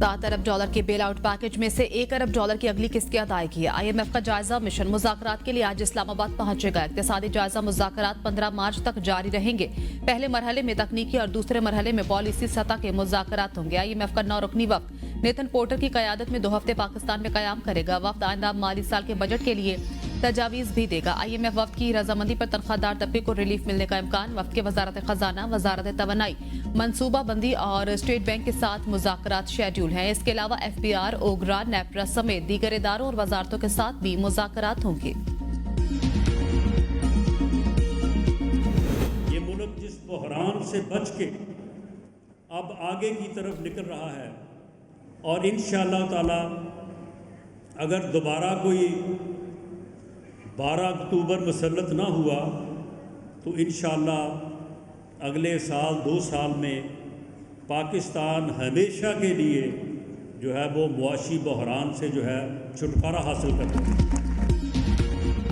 7 अरब dollar के bail out package में से 1 अरब डॉलर की अगली किस्त की अदायगी है। IMF का जायजा मिशन मुज़ाकरात के लिए आज इस्लामाबाद पहुंचेगा। इक़्तिसादी जायजा मुज़ाकरात 15 मार्च तक जारी रहेंगे। पहले मरहले में तकनीकी और दूसरे मरहले में पॉलिसी सतह के मुज़ाकरात होंगे। IMF का 9 रुकनी वफ़द नेथन पोर्टर की क़यादत में 2 हफ्ते पाकिस्तान में क़याम करेगा। वफ़द आइंदा माली साल के बजट के लिए तजावीज़ भी देगा। IMF वफ़द की रजामंदी पर तनख्वाहदार तबके को रिलीफ मिलने का इम्कान। वफ़द के वज़ारत खजाना, वज़ारत तवानाई, मनसूबा बंदी और स्टेट बैंक के साथ मुज़ाकरात शेड्यूल हैं। इसके अलावा FBR, ओगरा, नेपरा समेत दीगर इदारों और वजारतों के साथ भी मुज़ाकरात होंगे। ये मुल्क जिस बहरान से बच के अब आगे की तरफ निकल रहा है और इंशाअल्लाह ताला अगर दोबारा कोई 12 अक्टूबर मुसल्लत ना हुआ तो इंशाअल्लाह अगले साल 2 साल में पाकिस्तान हमेशा के लिए जो है वो मुआशी बहरान से जो है छुटकारा हासिल करेगा।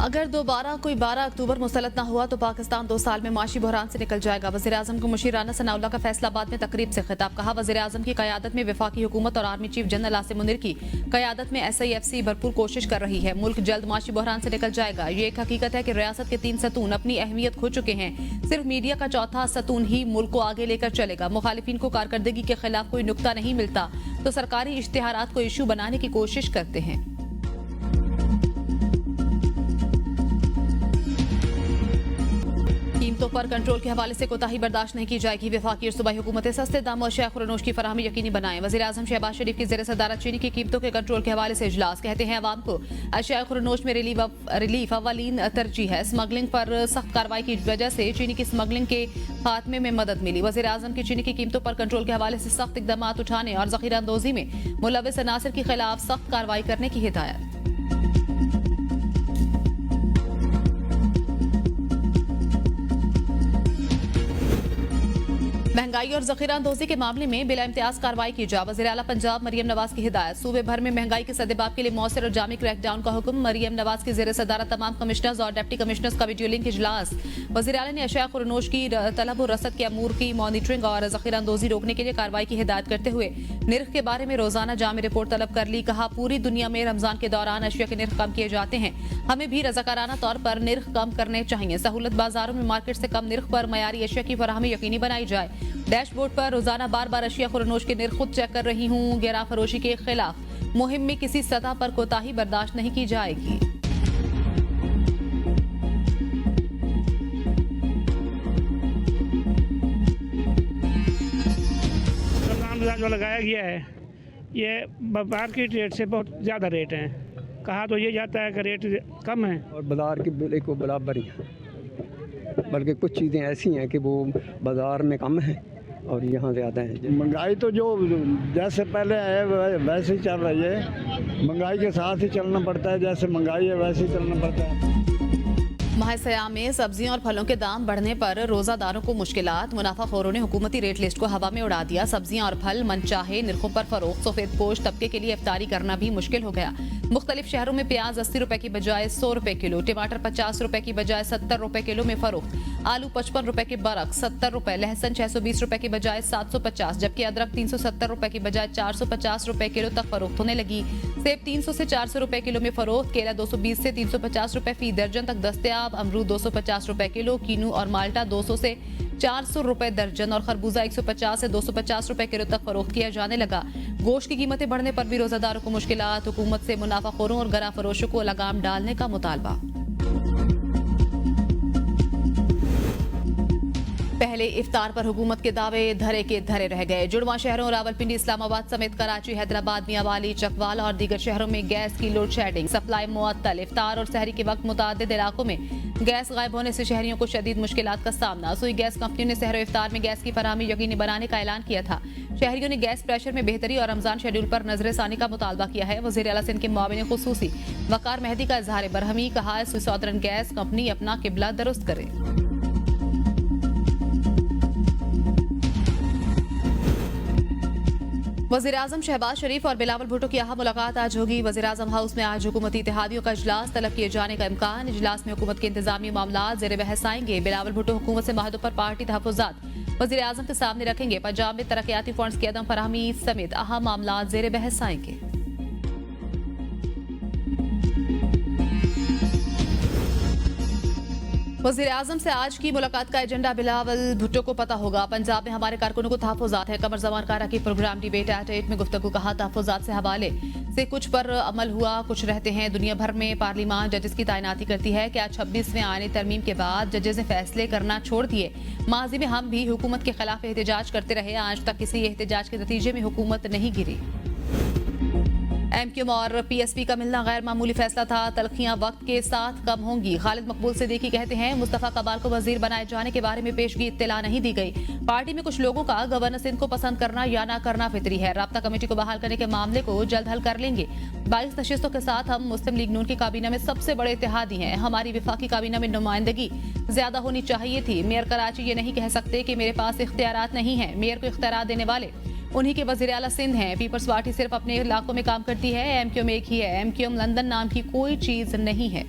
अगर दोबारा कोई 12 अक्टूबर मुसल्लत न हुआ तो पाकिस्तान 2 साल में माशी बहरान से निकल जाएगा। वज़ीर आज़म को मुशीराना सनाउल्लाह का फैसलाबाद में तकरीब से खिताब। कहा, वज़ीर आज़म की क़यादत में वफाकी हुकूमत और army chief general Asim Munir की क़यादत में SIFC भरपूर कोशिश कर रही है। मुल्क जल्द माशी बहरान से निकल जाएगा। ये एक हकीकत है कि रियासत के 3 सतून अपनी अहमियत खो चुके हैं। सिर्फ मीडिया का चौथा सतून ही मुल्क को आगे लेकर चलेगा। मुखालिफिन को कारकर्दगी के खिलाफ कोई नुक्ता नहीं मिलता तो सरकारी इश्तिहारात को इशू बनाने की कोशिश करते हैं। कीमतों पर कंट्रोल के हवाले से कोताही बर्दाश्त नहीं की जाएगी। वफाकी और सूबाई हुकूमतें सस्ते दामों और अशिया खुरनोश की फराहमी यकीनी बनाएं। वज़ीर आज़म शहबाज शरीफ की ज़ेर सदारत चीनी की कीमतों के कंट्रोल के हवाले से इजलास। कहते हैं अवाम को अशिया खुरनोश में रिलीफ अव्वलीन तरजीह है। स्मगलिंग पर सख्त कार्रवाई की वजह से चीनी की स्मगलिंग के खात्मे में मदद मिली। वज़ीर आज़म की चीनी की कीमतों पर कंट्रोल के हवाले से सख्त इक़दाम उठाने और ज़ख़ीरा अंदोज़ी में मुलव्विस अनासर के खिलाफ सख्त कार्रवाई करने की हिदायत। महंगाई और ज़ख़ीरा अंदोज़ी के मामले में बिला इम्तियाज़ कार्रवाई की जा। वज़ीर आला पंजाब मरियम नवाज की हिदायत। सूबे भर में महंगाई के सद्देबाब के लिए मौसर और जामी क्रैकडाउन का हुक्म। मरियम नवाज की ज़ेर सदारत तमाम कमिश्नर्स और डिप्टी कमिश्नर्स का वीडियो लिंक इजलास। वज़ीर आला ने अशिया खुरनोश की तलब और रसद के अमूर की मॉनिटरिंग और ज़ख़ीरा अंदोज़ी रोकने के लिए कार्रवाई की हिदायत करते हुए निर्ख के बारे में रोजाना जामी रिपोर्ट तलब कर ली। कहा, पूरी दुनिया में रमजान के दौरान अशिया के निर्ख कम किए जाते हैं। हमें भी रज़ाकाराना तौर पर निर्ख कम करने चाहिए। सहूलत बाजारों में मार्केट से कम निर्ख पर मयारी अशिया की फराहमी यकीनी बनाई जाए। डैशबोर्ड पर रोजाना बार अशिया खुरनोश के निर्ख खुद चेक कर रही हूँ। गिरा फरोशी के खिलाफ मुहिम में किसी सतह पर कोताही बर्दाश्त नहीं की जाएगी। जो लगाया गया है ये मार्केट रेट से बहुत ज़्यादा रेट है। कहा तो ये जाता है कि रेट कम है और बाजार की बिल्कुल बराबर ही है, बल्कि कुछ चीज़ें ऐसी हैं कि वो बाज़ार में कम है और यहाँ ज़्यादा है। महंगाई तो जो जैसे पहले है वैसे ही चल रही है। महंगाई के साथ ही चलना पड़ता है, जैसे महंगाई है वैसे ही चलना पड़ता है। माह सयाम में सब्जियों और फलों के दाम बढ़ने पर रोजादारों को मुश्किलात। मुनाफाखोरों ने हुकूमती रेट लिस्ट को हवा में उड़ा दिया। सब्जियां और फल मनचाहे निर्खों पर फरोख्त। सफेद पोश तबके के लिए इफ्तारी करना भी मुश्किल हो गया। मुख्तलिफ शहरों में प्याज 80 रुपए की बजाय 100 रुपए किलो, टमाटर 50 रुपए की बजाय 70 रुपए किलो में फरोख्त। आलू 55 रुपए के बरक 70 रुपए, लहसन 620 रुपए की बजाय 750, जबकि अदरक 370 रुपए की बजाय 450 रुपए किलो तक फरोख्त होने लगी। सेब 300 से 400 रुपए किलो में फरोख्त। केला 220 से 350 रुपए फी दर्जन तक दस्तयाब। अमरूद 250 रुपए किलो, कीनू और माल्टा 200 से 400 रुपए दर्जन और खरबूजा 150 से 250 रुपए किलो तक फरोख्त किया जाने लगा। गोश्त की कीमतें बढ़ने पर भी रोजादारों को मुश्किलात। हुकूमत से मुनाफाखोरों और गरा फरोशों को लगाम डालने का मुतालबा। पहले इफ्तार पर हुकूमत के दावे धरे के धरे रह गए। जुड़वा शहरों रावलपिंडी, इस्लामाबाद समेत कराची, हैदराबाद, मियांवाली, चकवाल और दीगर शहरों में गैस की लोड शेडिंग, सप्लाई मुअत्तल। इफ्तार और सहरी के वक्त मुतादिद इलाकों में गैस गायब होने से शहरियों को शदीद मुश्किलात का सामना। सुई गैस कंपनियों ने सहर इफ्तार में गैस की फराहमी यकीनी बनाने का ऐलान किया था। शहरियों ने गैस प्रेशर में बेहतरी और रमजान शेड्यूल पर नजरसानी का मुतालबा किया है। वज़ीर आला सिंध के मुआविन खुसूसी वकार मेहदी का इजहार बरहमी। कहा, सुई सौदरन गैस कंपनी अपना किबला दुरुस्त करे। वज़ीर आज़म शहबाज शरीफ और बिलावल भुट्टो की अहम मुलाकात आज होगी। वज़ीर आज़म हाउस में आज हुकूमती इत्तेहादियों का इजलास तलब किए जाने का इम्कान। इजलास में हुकूमत के इंतजामी मामला ज़ेर बहस आएंगे। बिलावल भुट्टो हुकूमत से माहदों पर पार्टी तहफ़्फ़ुज़ात वज़ीर आज़म के सामने रखेंगे। पंजाब में तरक्याती फंड्स की अदम फराहमी समेत अहम मामला ज़ेर बहस आएंगे। वज़ीर आज़म से आज की मुलाकात का एजेंडा बिलावल भुट्टो को पता होगा। पंजाब में हमारे कारकुनों को तहफ़्फ़ुज़ात है। कमर ज़मान कारा की प्रोग्राम डिबेट एट 8 में गुफ्तगू। कहा तहफ़्फ़ुज़ात से हवाले से कुछ पर अमल हुआ, कुछ रहते हैं। दुनिया भर में पार्लियामान जजेस की तैनाती करती है। क्या 26वें आईनी तरमीम के बाद जजेस ने फैसले करना छोड़ दिए? माजी में हम भी हुकूमत के खिलाफ एहतजाज करते रहे, आज तक किसी एहतजाज के नतीजे में हुकूमत नहीं गिरी। एमक्यूएम और पीएसपी का मिलना गैर मामूली फैसला था। तलखियां वक्त के साथ कम होंगी। खालिद मकबूल सिद्दीकी कहते हैं मुस्तफा कमाल को वजीर बनाए जाने के बारे में पेशगी इत्तला नहीं दी गई। पार्टी में कुछ लोगों का गवर्नर सिंध को पसंद करना या ना करना फितरी है। राब्ता कमेटी को बहाल करने के मामले को जल्द हल कर लेंगे। 22 नशिस्तों के साथ हम मुस्लिम लीग नून की काबीना में सबसे बड़े इत्तेहादी हैं। हमारी विफाकी काबीना में नुमाइंदगी ज्यादा होनी चाहिए थी। मेयर कराची ये नहीं कह सकते कि मेरे पास इख्तियारात नहीं है। मेयर को इख्तियारात देने वाले उन्हीं के वज़ीर आला सिंध हैं। पीपल्स पार्टी सिर्फ अपने इलाकों में काम करती है। एमक्यूएम एक ही है। एमक्यूएम लंदन नाम की कोई चीज नहीं है।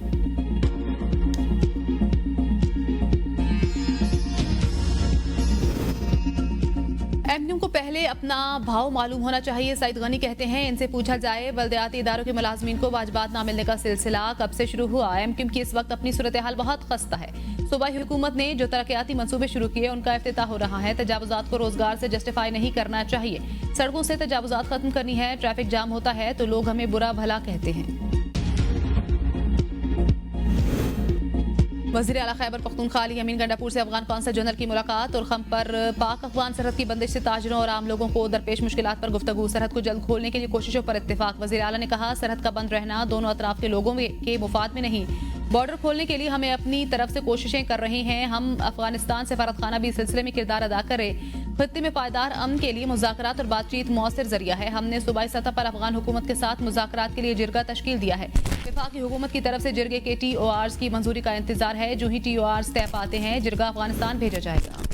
एमक्यूएम को पहले अपना भाव मालूम होना चाहिए। सईद गनी कहते हैं इनसे पूछा जाए बल्दियाती इदारों के मुलाजमीन को वाजबात ना मिलने का सिलसिला कब से शुरू हुआ? एमक्यूएम की इस वक्त अपनी सूरत हाल बहुत खस्ता है। सूबाई हुकूमत ने जो तरक्याती मंसूबे शुरू किए उनका इफ्तिताह हो रहा है। तजावुजात को रोजगार से जस्टिफाई नहीं करना चाहिए। सड़कों से तजावुजात खत्म करनी है। ट्रैफिक जाम होता है तो लोग हमें बुरा भला कहते हैं। वज़ीर आला खैबर पख्तूनख्वा अली अमीन गंडापुर से अफगान कौंसल जनरल की मुलाकात और खम पर पाक अफगान सरहद की बंदिश से ताजरों और आम लोगों को दरपेश मुश्किलात पर गुफ्तगू। सरहद को जल्द खोलने के लिए कोशिशों पर इत्तेफाक। वज़ीर आला ने कहा सरहद का बंद रहना दोनों अतराफ के लोगों के मुफाद में नहीं। बॉर्डर खोलने के लिए हमें अपनी तरफ से कोशिशें कर रहे हैं। हम अफगानिस्तान से फरत खाना भी इस सिलसिले में किरदार अदा करे। खित्ते में पायदार अमन के लिए मुज़ाकरात और बातचीत मौसर जरिया है। हमने सूबाई सतह पर अफगान हुकूमत के साथ मुज़ाकरात के लिए जिरगा तश्कील दिया है। वफाकी हुकूमत की तरफ से जिरगे के TORs की मंजूरी का इंतजार है। जो ही TORs तय पाते हैं जिरगा अफगानिस्तान भेजा जाएगा।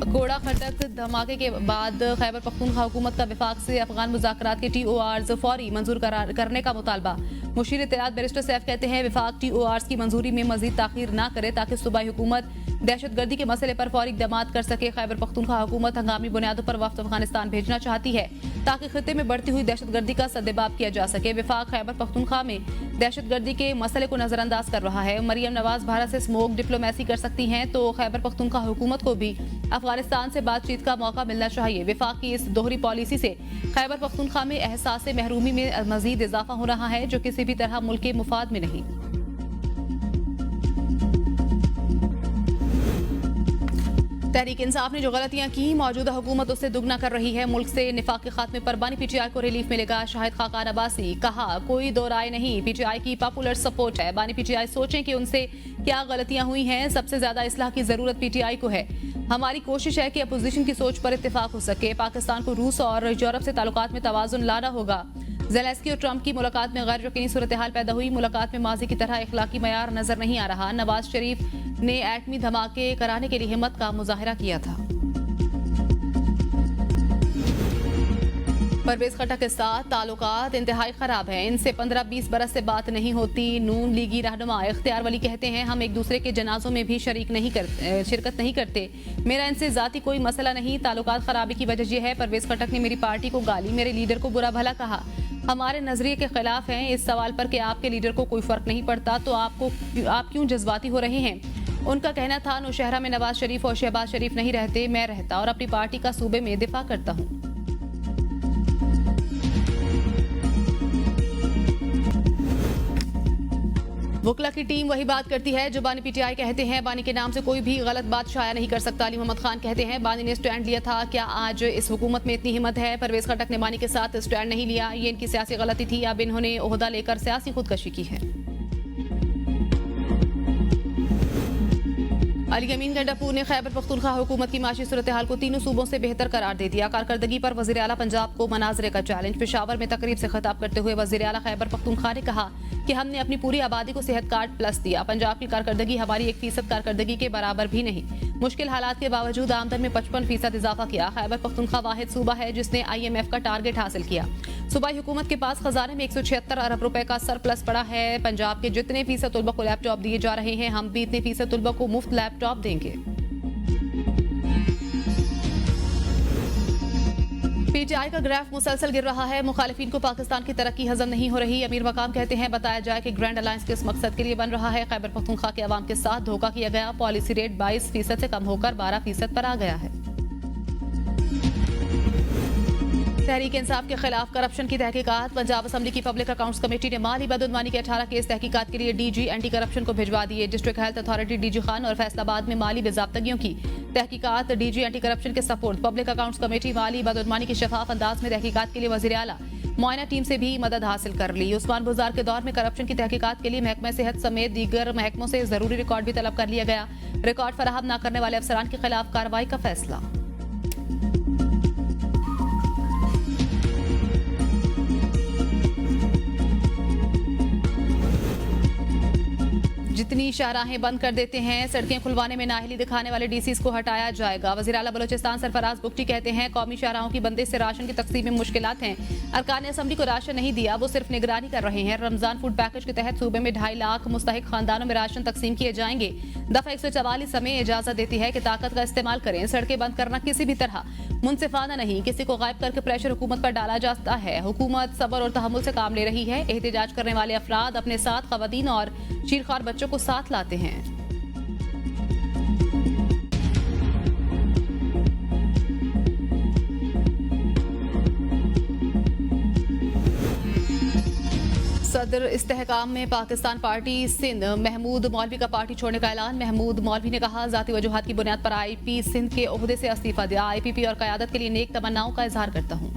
घोड़ा खटक धमाके के बाद खैबर पख्तूनख्वा हुकूमत का विफाक से अफगान मुज़ाकरात के TORs फौरी मंजूर करने का मुतालबा। मुशीर इत्तलात बैरिस्टर सैफ कहते हैं विफाक TORs की मंजूरी में मजीद ताखीर ना करे ताकि सूबाई हुकूमत दहशतगर्दी के मसले पर फौरी इक़दामात कर सके। खैबर पख्तूनख्वा हुकूमत हंगामी बुनियादों पर वफ्द अफगानिस्तान भेजना चाहती है ताकि खित्ते में बढ़ती हुई दहशतगर्दी का सद्देबाब किया जा सके। विफाक खैबर पख्तूनख्वा में दहशतगर्दी के मसले को नजरअंदाज कर रहा है। मरियम नवाज भारत से स्मोक डिप्लोमेसी कर सकती हैं तो खैबर पख्तूनख्वा हुकूमत को भी अफगानिस्तान से बातचीत का मौका मिलना चाहिए। विफाक की इस दोहरी पॉलिसी से खैबर पख्तूनख्वा में एहसास महरूमी में मजीद इजाफा हो रहा है जो किसी भी तरह मुल्क के मुफाद में नहीं। तहरीक इंसाफ ने जो गलतियां की मौजूदा हुकूमत उससे दुगना कर रही है। मुल्क से निफाक के खात्मे पर बानी PTI को रिलीफ मिलेगा। शाहिद खाकान अब्बासी कहा कोई दो राय नहीं, PTI की पॉपुलर सपोर्ट है। बानी PTI सोचें कि उनसे क्या गलतियां हुई हैं। सबसे ज्यादा इस्लाह की जरूरत PTI को है। हमारी कोशिश है कि अपोजिशन की सोच पर इत्तेफाक हो सके। पाकिस्तान को रूस और यूरोप से ताल्लुकात में तवाज़ुन लाना होगा। ज़ेलेंस्की और ट्रंप की मुलाकात में गैर यकीनी सूरत हाल पैदा हुई। मुलाकात में माजी की तरह इखलाकी मयार नजर नहीं आ रहा। नवाज शरीफ ने एटमी धमाके कराने के लिए हिम्मत का मुजाहिरा किया था। परवेज खट्टक के साथ ताल्लुकात इंतहाई खराब है। इनसे 15-20 बरस से बात नहीं होती। नून लीगी रहनुमा इख्तियार वली कहते हैं हम एक दूसरे के जनाजों में भी शिरकत नहीं करते। मेरा इनसे जाती कोई मसला नहीं। ताल्लुकात खराबी की वजह यह है परवेज खट्टक ने मेरी पार्टी को गाली, मेरे लीडर को बुरा भला कहा। हमारे नजरिए के खिलाफ हैं। इस सवाल पर कि आपके लीडर को कोई फर्क नहीं पड़ता तो आप क्यों जज्बाती हो रहे हैं? उनका कहना था नौशहरा में नवाज शरीफ और शहबाज शरीफ नहीं रहते, मैं रहता और अपनी पार्टी का सूबे में दिफा करता हूं। वकला की टीम वही बात करती है जो बानी PTI कहते हैं। बानी के नाम से कोई भी गलत बात शाया नहीं कर सकता। अली मोहम्मद खान कहते हैं बानी ने स्टैंड लिया था, क्या आज इस हुकूमत में इतनी हिम्मत है? परवेज खट्टक ने बानी के साथ स्टैंड नहीं लिया, ये इनकी सियासी गलती थी। अब इन्होंने ओहदा लेकर सियासी खुदकशी की है। अली अमीन गंडापुर ने खैबर पख्तूनख्वा हुकूमत की माशी सूरत हाल को तीनों सूबों से बेहतर करार दे दिया। कारकर्दगी पर वज़ीर आला पंजाब को मनाजरे का चैलेंज। पेशावर में तकरीब से खिताब करते हुए वज़ीर आला खैबर पख्तूनख्वा ने कहा कि हमने अपनी पूरी आबादी को सेहत कार्ड प्लस दिया। पंजाब की कारकर्दगी हमारी 1% कारकर्दगी के बराबर भी नहीं। मुश्किल हालात के बावजूद आमदन में 55% इजाफा किया। खैबर पख्तूनख्वा वाहिद सूबा है जिसने IMF का टारगेट हासिल किया। सूबाई हुकूमत के पास खजाने में 176 अरब रुपए का सरप्लस पड़ा है। पंजाब के जितने फीसद तलबा को लैपटॉप दिए जा रहे हैं हम भी इतने फीसद तलबा को मुफ्त लैपटॉप देंगे। पीटीआई का ग्राफ मुसलसल गिर रहा है। मुखालिफिन को पाकिस्तान की तरक्की हजम नहीं हो रही। अमीर मकाम कहते हैं बताया जाए कि ग्रैंड अलायंस किस मकसद के लिए बन रहा है। खैबर पख्तूनख्वा के अवाम के साथ धोखा किया गया। पॉलिसी रेट 22% से कम होकर 12% पर आ गया है। तहरीक इंसाफ के खिलाफ करप्शन की तहकीकात। पंजाब असम्बली की पब्लिक अकाउंट्स कमेटी ने माली बदउनवानी के 18 केस तहकीकात के लिए डीजी एंटी करप्शन को भिजवा दिए। District health authority DG Khan और फैसलाबाद में माली बेजाब्तगियों की तहकीकात डीजी एंटी करप्शन के सपोर्ट। पब्लिक अकाउंट्स कमेटी माली बदउनवानी की शफाफ अंदाज में तहकीकात के लिए वज़ीर आला मुआयना टीम से भी मदद हासिल कर ली। उस्मान बुज़ार के दौर में करप्शन की तहकीकात के लिए महकमा सेहत समेत दीगर महकमों से जरूरी रिकॉर्ड भी तलब कर लिया गया। रिकॉर्ड फराहम न करने वाले अफसरान के खिलाफ कार्रवाई का फैसला। जितनी शाहराहें बंद कर देते हैं सड़कें खुलवाने में नाअहली दिखाने वाले डीसीज को हटाया जाएगा। वज़ीर आला बलोचिस्तान सरफराज बुगटी कहते हैं कौमी शाहराहों की बंदिश से राशन की तकसीम में मुश्किलात हैं। अरकान असम्बली को राशन नहीं दिया, वो सिर्फ निगरानी कर रहे हैं। रमजान फूड पैकेज के तहत सूबे में 2.5 लाख मुस्तहिक खानदानों में राशन तकसीम किए जाएंगे। दफा 144 हमें इजाजत देती है कि ताकत का इस्तेमाल करें। सड़कें बंद करना किसी भी तरह मुनसिफाना नहीं, किसी को गायब करके प्रेशर हुकूमत पर डाला जाता है। हुकूमत सब्र और तहम्मुल से काम ले रही है। एहतजाज करने वाले अफराद अपने साथ खवातीन और चीरखार बच्चों को साथ लाते हैं। सदर इस्तेहकाम में पाकिस्तान पार्टी सिंध महमूद मौलवी का पार्टी छोड़ने का ऐलान। महमूद मौलवी ने कहा जाती वजूहात की बुनियाद पर आईपी सिंध के ओहदे से इस्तीफा दिया। आईपीपी और क़यादत के लिए नेक तमन्नाओं का इजहार करता हूँ।